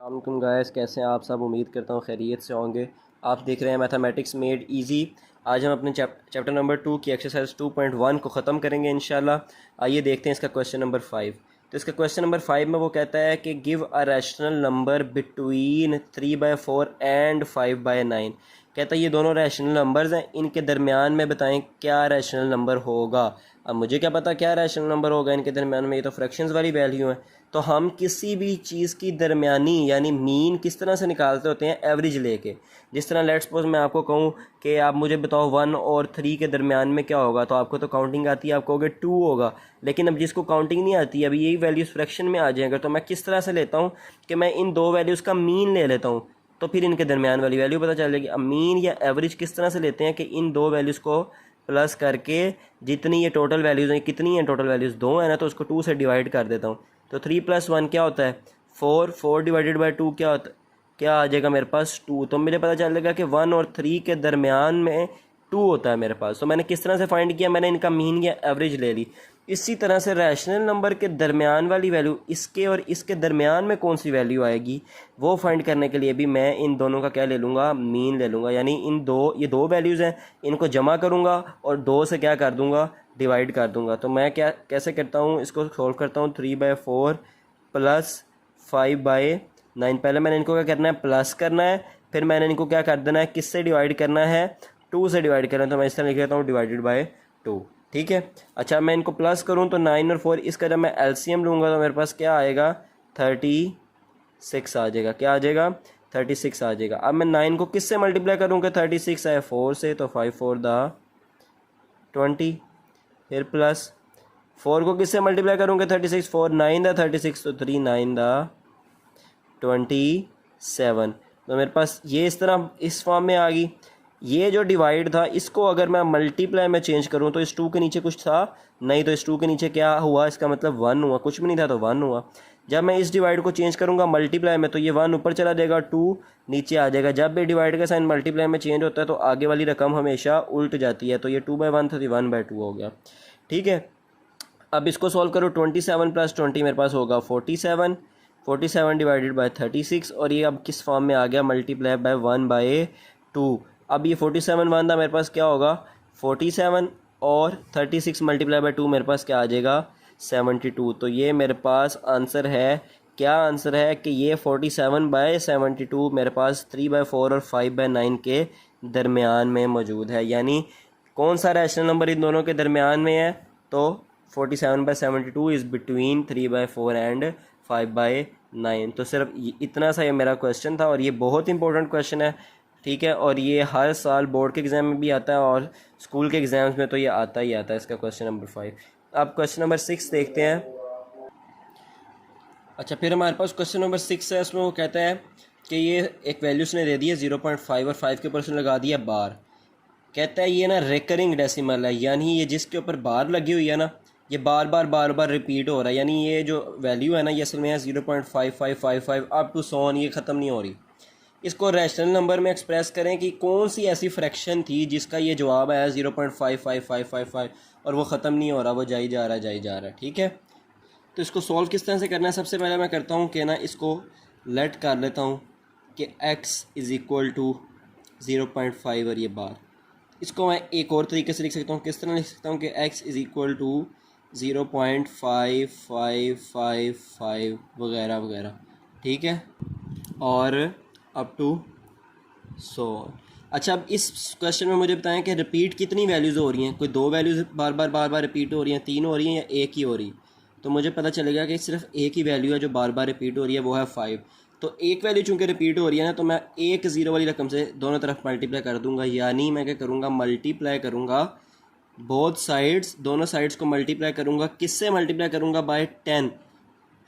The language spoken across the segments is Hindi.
अस्सलामुअलैकुम गाइस, कैसे हैं आप सब। उम्मीद करता हूँ खैरियत से होंगे। आप देख रहे हैं मैथमेटिक्स मेड इजी। आज हम अपने चैप्टर नंबर 2 की एक्सरसाइज 2.1 को ख़त्म करेंगे इंशाल्लाह। आइए देखते हैं इसका क्वेश्चन नंबर 5। तो इसका क्वेश्चन नंबर 5 में वो कहता है कि give a rational number between 3/4 and 5/9। कहता है ये दोनों रैशनल नंबर्स हैं, इनके दरमियान में बताएं क्या रैशनल नंबर होगा। अब मुझे क्या पता क्या रैशनल नंबर होगा इनके दरमियान में, ये तो फ्रैक्शंस वाली वैल्यू है। तो हम किसी भी चीज़ की दरमियानी यानी मीन किस तरह से निकालते होते हैं, एवरेज लेके। जिस तरह लेट्स सपोज मैं आपको कहूँ कि आप मुझे बताओ 1 और 3 के दरमियान में क्या होगा, तो आपको तो काउंटिंग आती है, आप कहोगे 2 होगा। लेकिन अब जिसको काउंटिंग नहीं आती, अभी यही वैल्यूज़ फ्रैक्शन में आ जाएंगे, तो मैं किस तरह से लेता हूँ कि मैं इन दो वैल्यूज़ का मीन ले लेता हूँ, तो फिर इनके दरमियान वाली वैल्यू पता चल जाएगी। अब मीन या एवरेज किस तरह से लेते हैं कि इन दो वैल्यूज़ को प्लस करके जितनी ये टोटल वैल्यूज़ हैं, कितनी हैं टोटल वैल्यूज़, 2 है ना, तो उसको 2 से डिवाइड कर देता हूँ। तो 3 + 1 क्या होता है 4, 4 डिवाइडेड बाई 2 क्या होता है, क्या आ जाएगा मेरे पास 2। तो मुझे पता चल जाएगा कि 1 और 3 के दरमियान में 2 होता है मेरे पास। तो मैंने किस तरह से फाइंड किया, मैंने इनका मीन या एवरेज ले ली। इसी तरह से रैशनल नंबर के दरमियान वाली वैल्यू, इसके और इसके दरमियान में कौन सी वैल्यू आएगी, वो फाइंड करने के लिए भी मैं इन दोनों का क्या ले लूँगा, मीन ले लूँगा। यानी ये दो वैल्यूज़ हैं, इनको जमा करूँगा और 2 से क्या कर दूँगा, डिवाइड कर दूँगा। तो मैं क्या कैसे करता हूँ, इसको सोल्व करता हूँ। 3/4 + 5/9। पहले मैंने इनको क्या करना है, प्लस करना है, फिर मैंने इनको क्या कर देना है, किससे डिवाइड करना है, 2 से डिवाइड करना है। तो मैं इस तरह लिख देता हूँ /2। ठीक है। अच्छा, मैं इनको प्लस करूँ तो 9 और 4, इसका जब मैं एलसीएम लूँगा तो मेरे पास क्या आएगा, 36 आ जाएगा। क्या आ जाएगा, 36 आ जाएगा। अब मैं 9 को किससे मल्टीप्लाई करूँगा, 36 है 4 से, तो 5 4 20। फिर प्लस 4 को किससे मल्टीप्लाई करूँगा, 36 4 9 36, तो 3 9 27। तो मेरे पास ये इस तरह इस फॉर्म में आ गई। ये जो डिवाइड था, इसको अगर मैं मल्टीप्लाई में चेंज करूँ तो इस 2 के नीचे कुछ था नहीं, तो इस 2 के नीचे क्या हुआ, इसका मतलब 1 हुआ। कुछ भी नहीं था तो 1 हुआ। जब मैं इस डिवाइड को चेंज करूँगा मल्टीप्लाई में, तो ये 1 ऊपर चला जाएगा, 2 नीचे आ जाएगा। जब भी डिवाइड का साइन मल्टीप्लाई में चेंज होता है तो आगे वाली रकम हमेशा उल्ट जाती है। तो ये 2/1 था, 1/2 हो गया। ठीक है। अब इसको सॉल्व करो। 27 + 20 मेरे पास होगा 47। 47 डिवाइडेड बाय 36, और ये अब किस फॉर्म में आ गया, मल्टीप्लाई बाय 1/2। अब ये 47 1 था, मेरे पास क्या होगा 47, और 36 मल्टीप्लाई बाय 2 मेरे पास क्या आ जाएगा 72। तो ये मेरे पास आंसर है। क्या आंसर है कि ये 47/72 मेरे पास 3/4 और 5/9 के दरमियान में मौजूद है। यानी कौन सा रैशनल नंबर इन दोनों के दरमियान में है, तो 47/72 इज़ बिटवीन 3/4 एंड 5/9। तो सिर्फ इतना सा ये मेरा क्वेश्चन था, और ये बहुत इंपॉर्टेंट क्वेश्चन है। ठीक है, और ये हर साल बोर्ड के एग्ज़ाम में भी आता है और स्कूल के एग्ज़ाम्स में तो ये आता ही आता है, इसका क्वेश्चन नंबर 5। अब क्वेश्चन नंबर 6 देखते हैं। अच्छा, फिर हमारे पास क्वेश्चन नंबर 6 है। उसमें वो कहता है कि ये एक वैल्यू उसने दे दी है 0.5 और 5 के ऊपर उसने लगा दिया बार। कहता है ये ना रिकरिंग डेसिमल है, यानी ये जिसके ऊपर बार लगी हुई है ना, ये बार बार रिपीट हो रहा है। यानी ये जो वैल्यू है ना, ये असल में है 0.5555 अप टू सोन, ये ख़त्म नहीं हो रही। इसको रैशनल नंबर में एक्सप्रेस करें कि कौन सी ऐसी फ्रैक्शन थी जिसका ये जवाब आया 0.55555 और वो ख़त्म नहीं हो रहा, वो जाई जा रहा है। ठीक है, तो इसको सॉल्व किस तरह से करना है, सबसे पहले मैं करता हूँ कि ना इसको लेट कर लेता हूँ कि x = 0.5 और ये बार। इसको मैं एक और तरीके से लिख सकता हूँ। किस तरह लिख सकता हूँ कि x = 0.5555 वगैरह वगैरह। ठीक है, और अप टू सो। अच्छा, अब इस क्वेश्चन में मुझे बताएं कि रिपीट कितनी वैल्यूज़ हो रही हैं। कोई 2 वैल्यूज़ बार बार रिपीट हो रही हैं, 3 हो रही हैं, या एक ही हो रही। तो मुझे पता चलेगा कि सिर्फ एक ही वैल्यू है जो बार बार रिपीट हो रही है, वो है 5। तो एक वैल्यू चूँकि रिपीट हो रही है ना, तो मैं एक 0 वाली रकम से दोनों तरफ मल्टीप्लाई कर दूंगा। यानी मैं क्या करूँगा, मल्टीप्लाई करूँगा बोथ साइड्स, दोनों साइड्स को मल्टीप्लाई करूँगा। किससे मल्टीप्लाई करूँगा, बाय 10।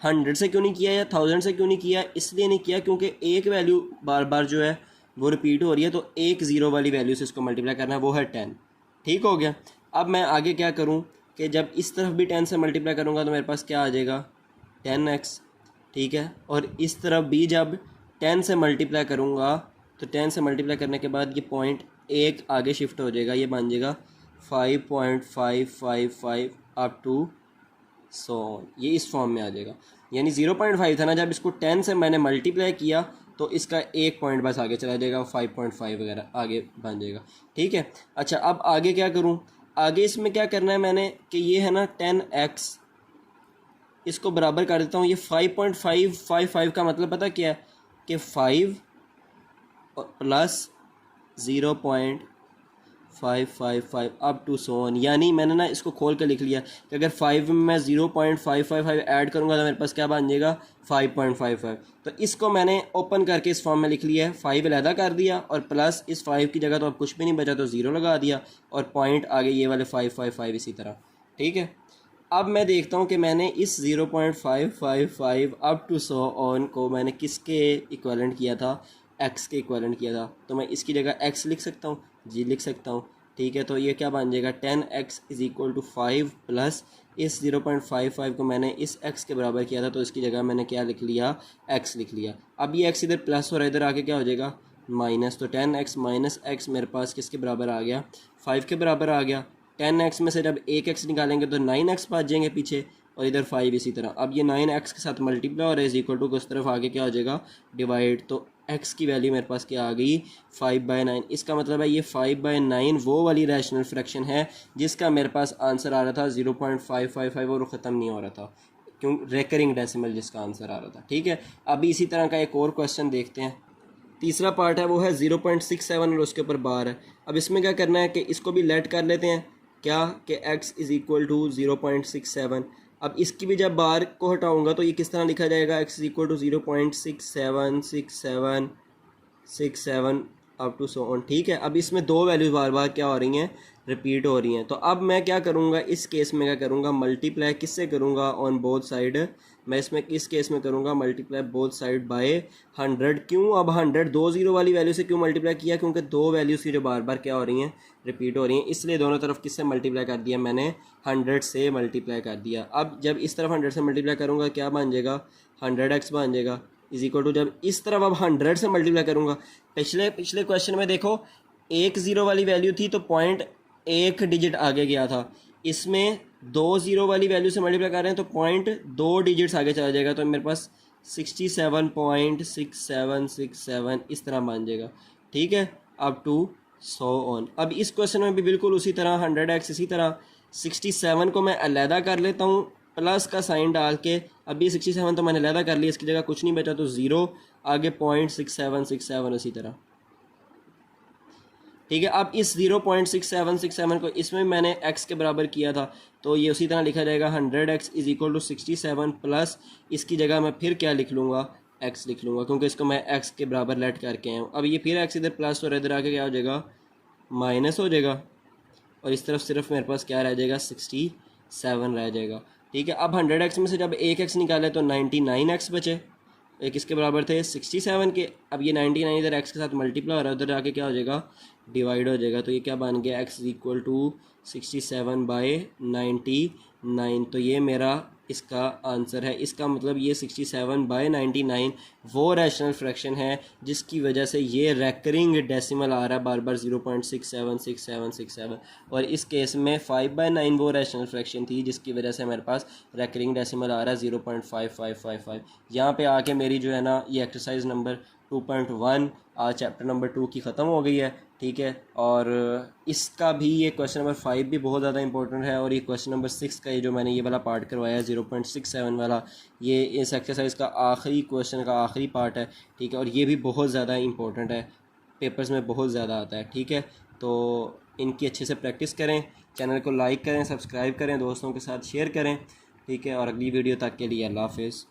100 से क्यों नहीं किया या 1000 से क्यों नहीं किया, इसलिए नहीं किया क्योंकि एक वैल्यू बार बार जो है वो रिपीट हो रही है, तो एक 0 वाली वैल्यू से इसको मल्टीप्लाई करना है, वो है 10। ठीक हो गया। अब मैं आगे क्या करूँ कि जब इस तरफ भी 10 से मल्टीप्लाई करूँगा तो मेरे पास क्या आ जाएगा 10x। ठीक है, और इस तरफ भी जब 10 से मल्टीप्लाई करूँगा तो 10 से मल्टीप्लाई करने के बाद ये पॉइंट एक आगे शिफ्ट हो जाएगा, ये बन जाएगा 5.555 अप टू सो, ये इस फॉर्म में आ जाएगा। यानी 0.5 था ना, जब इसको 10 से मैंने मल्टीप्लाई किया तो इसका 1 पॉइंट बस आगे चला जाएगा, 5.5 वगैरह आगे बन जाएगा। ठीक है, अच्छा अब आगे क्या करूँ, आगे इसमें क्या करना है मैंने कि ये है ना 10x, इसको बराबर कर देता हूँ। ये 5.555 का मतलब पता क्या है कि 5 plus 0.555 up to so on. यानी मैंने ना इसको खोल कर लिख लिया कि अगर 5 में मैं 0.555 ऐड करूँगा तो मेरे पास क्या बन जाएगा 5.55। तो इसको मैंने ओपन करके इस फॉर्म में लिख लिया है, 5 अलहदा कर दिया और प्लस इस 5 की जगह तो अब कुछ भी नहीं बचा तो 0 लगा दिया और पॉइंट आगे ये वाले 555 इसी तरह। ठीक है, अब मैं देखता हूँ कि मैंने इस 0.555 अप टू सो ऑन को मैंने किसके इक्वलेंट किया था, x के इक्वलेंट किया था। तो मैं इसकी जगह x लिख सकता हूँ, जी लिख सकता हूँ। ठीक है, तो ये क्या बन जाएगा 10x is equal to 5 plus इस 0.55 को मैंने इस x के बराबर किया था तो इसकी जगह मैंने क्या लिख लिया, x लिख लिया। अब ये x इधर प्लस हो रहा है, इधर आके क्या हो जाएगा माइनस। तो 10x माइनस x मेरे पास किसके बराबर आ गया, 5 के बराबर आ गया। 10x में से जब एक x निकालेंगे तो 9x बच जाएंगे पीछे और इधर 5 इसी तरह। अब ये 9x के साथ मल्टीप्लाई और इज इक्वल टू को उस तरफ आगे क्या हो जाएगा डिवाइड। तो x की वैल्यू मेरे पास क्या आ गई 5/9। इसका मतलब है ये 5/9 वो वाली रैशनल फ्रैक्शन है जिसका मेरे पास आंसर आ रहा था 0.555 और ख़त्म नहीं हो रहा था, क्यों रेकरिंग डेसिमल जिसका आंसर आ रहा था। ठीक है, अभी इसी तरह का एक और क्वेश्चन देखते हैं। तीसरा पार्ट है वो है 0.67 और उसके ऊपर बार है। अब इसमें क्या करना है कि इसको भी लेट कर लेते हैं क्या कि x इज़ इक्वल टू 0.67। अब इसकी भी जब बार को हटाऊंगा तो ये किस तरह लिखा जाएगा, x is equal to 0.676767 up to so on. ठीक है, अब इसमें दो वैल्यूज़ बार बार क्या हो रही हैं, रिपीट हो रही हैं। तो अब मैं क्या करूँगा, इस केस में क्या करूँगा, मल्टीप्लाई किससे करूँगा ऑन बोथ साइड। मैं इसमें इस केस में करूँगा मल्टीप्लाई बोथ साइड बाय 100। क्यों, अब 100 दो जीरो वाली वैल्यू से क्यों मल्टीप्लाई किया, क्योंकि दो वैल्यूज़ की जो बार बार क्या हो रही हैं, रिपीट हो रही हैं, इसलिए दोनों तरफ किससे मल्टीप्लाई कर दिया मैंने, 100 से मल्टीप्लाई कर दिया। अब जब इस तरफ 100 से मल्टीप्लाई करूँगा क्या बन जाएगा 100x बन जाएगा इज इक्वल टू, जब इस तरफ अब 100 से मल्टीप्लाई करूँगा, पिछले क्वेश्चन में देखो एक ज़ीरो वाली वैल्यू थी तो पॉइंट एक डिजिट आगे गया था, इसमें दो ज़ीरो वाली वैल्यू से मल्टीप्लाई कर रहे हैं तो पॉइंट दो डिजिट्स आगे चला जाएगा। तो मेरे पास 67.6767 इस तरह बन जाएगा। ठीक है, अप टू सो ऑन। अब इस क्वेश्चन में भी बिल्कुल उसी तरह 100x, इसी तरह 67 को मैं अलहदा कर लेता हूँ प्लस का साइन डाल के। अभी 67 तो मैंने अलहदा कर लिया, इसकी जगह कुछ नहीं बचा तो 0 आगे 0.6767 इसी तरह। ठीक है, अब इस 0.6767 को इसमें मैंने x के बराबर किया था तो ये उसी तरह लिखा जाएगा 100x is equal to 67 plus इसकी जगह मैं फिर क्या लिख लूँगा, x लिख लूँगा, क्योंकि इसको मैं x के बराबर लेट करके आया हूँ। अब ये फिर x इधर प्लस और इधर आके क्या हो जाएगा माइनस हो जाएगा और इस तरफ सिर्फ मेरे पास क्या रह जाएगा 67 रह जाएगा। ठीक है, अब 100x में से जब एक x निकाले तो 99x बचे, एक इसके बराबर थे 67 के। अब ये 99 इधर x के साथ मल्टीप्लाई हो रहा है, उधर जाके क्या हो जाएगा डिवाइड हो जाएगा। तो ये क्या बन गया x इक्वल टू 67/99। तो ये मेरा इसका आंसर है। इसका मतलब ये 67/99 वो रैशनल फ्रैक्शन है जिसकी वजह से ये रेकरिंग डेसिमल आ रहा है बार बार 0.676767। और इस केस में 5/9 वो रैशनल फ्रैक्शन थी जिसकी वजह से मेरे पास रेकरिंग डेसिमल आ रहा है 0.5555। यहाँ पे आके मेरी जो है ना ये एक्सरसाइज नंबर 2.1 आज चैप्टर नंबर 2 की ख़त्म हो गई है। ठीक है, और इसका भी ये क्वेश्चन नंबर 5 भी बहुत ज़्यादा इंपॉर्टेंट है और ये क्वेश्चन नंबर 6 का ये जो मैंने ये वाला पार्ट करवाया है 0.67 वाला, ये इस एक्सरसाइज का आखिरी क्वेश्चन का आखिरी पार्ट है। ठीक है, और ये भी बहुत ज़्यादा इंपॉर्टेंट है, पेपर्स में बहुत ज़्यादा आता है। ठीक है, तो इनकी अच्छे से प्रैक्टिस करें, चैनल को लाइक करें, सब्सक्राइब करें, दोस्तों के साथ शेयर करें। ठीक है, और अगली वीडियो तक के लिए अल्लाह हाफ़िज़।